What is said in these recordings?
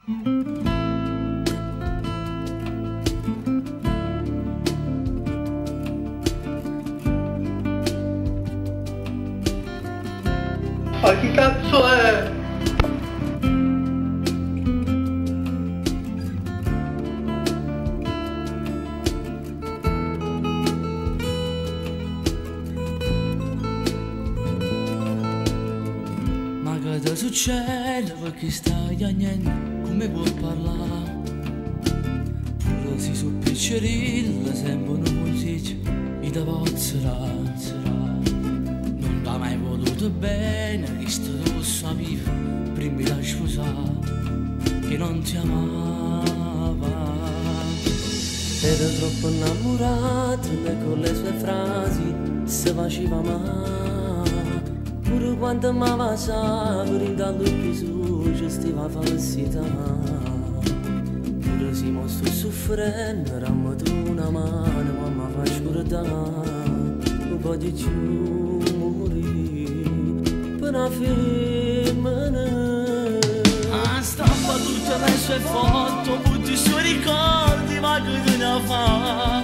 Ma chi cazzo è? Ma cosa succede perché stai a niente, come può parlare? Pure si su piccerilla sembrano così, mi da pozzerà. Non t'ha mai voluto bene, che sto rosso a vivo, prima da sposare, che non ti amava. Era troppo innamorato e con le sue frasi si faceva male. Pure quando amava sapere in dall'occhio suo ci stava falsità. Pure si mostra soffrendo, rammato una mano, mamma fa scordare. Non voglio più morire per una femmina. Strappa tutte le sue foto, tutti i suoi ricordi, ma che te ne fa?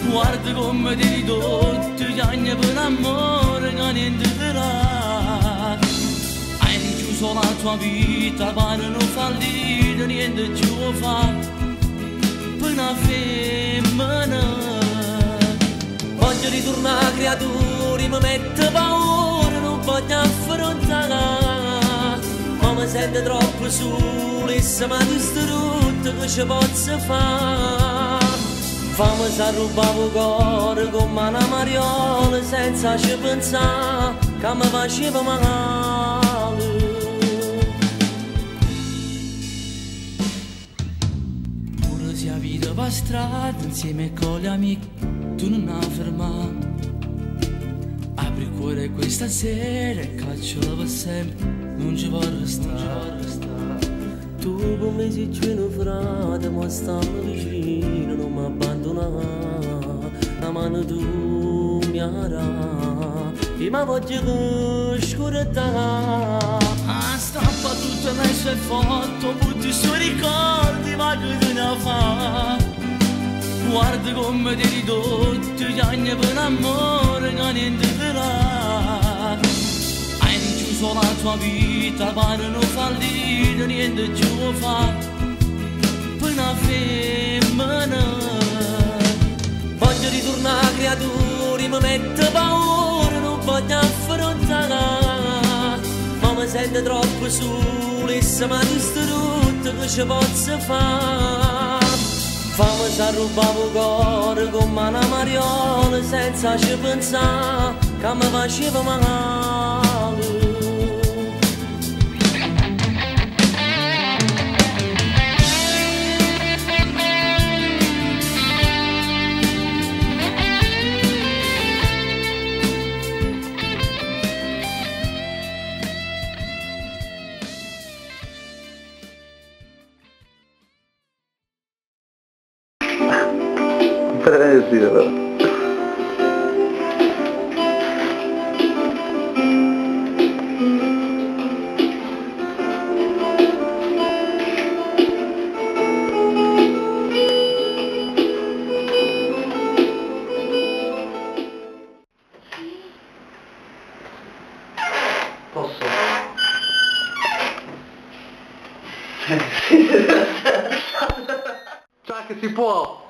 Guarda come ti ridotti gli anni per amore che niente ti dà. Hai richiuso la tua vita, pare non fallire, niente più fa per una femmina. Voglio ritornare creatura, mi mette paura, non voglio affrontare. Ma mi sento troppo solo e se mi distrutto che ci posso fare? Fammi sa rubare il cuore come una mariola senza ci pensare che mi faceva male. Pure se la vita va strada insieme con gli amici, tu non la fermare. Apri il cuore questa sera e cacciala per sempre, non ci vuoi restare. Tu per me sei più frate, ma stiamo vicino, non mi abbandonare. La mano tu mi arà, e mi voglio scordare. Strappa tutte le sue foto, tutti i suoi ricordi, ma che te ne fa? Guarda come ti ridotti gli anni per amore che niente ti dà. Hai richiuso la tua vita, pare non fallire, niente più fa per una femmina. Voglio ritornare creatura, mi mette paura, non voglio affrontare. Ma mi sento troppo solo e se mi distrutto che ci posso fare? Fammi sa rubare il cuore come una mariola senza ci pensare che mi faceva male. Sì, però. Posso? Ciao, che si può!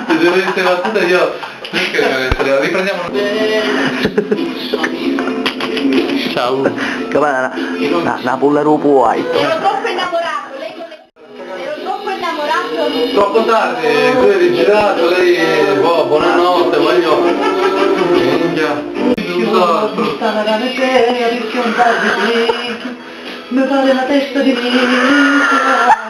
Se devo essere battuta io perché riprendiamo ciao una pullero puoi ero troppo innamorato, lei con le... ero troppo innamorato. troppo tardi, tu hai girato, lei buonanotte, voglio Mi sta la cane seria perché un po' di mi pare la testa di minchia.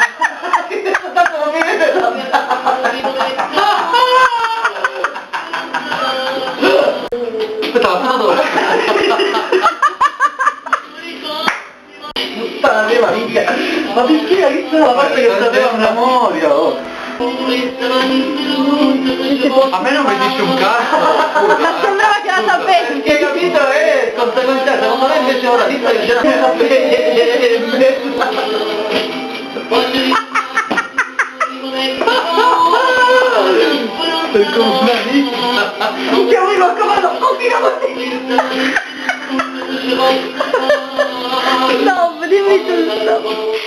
A me non mi dice un cazzo. Ma sembrava che la sapessi. Che hai capito? Conseguenza, secondo me invece ora visto che c'è la sei come una vita. Siamo in raccomando, continua così. No, dimmi tutto.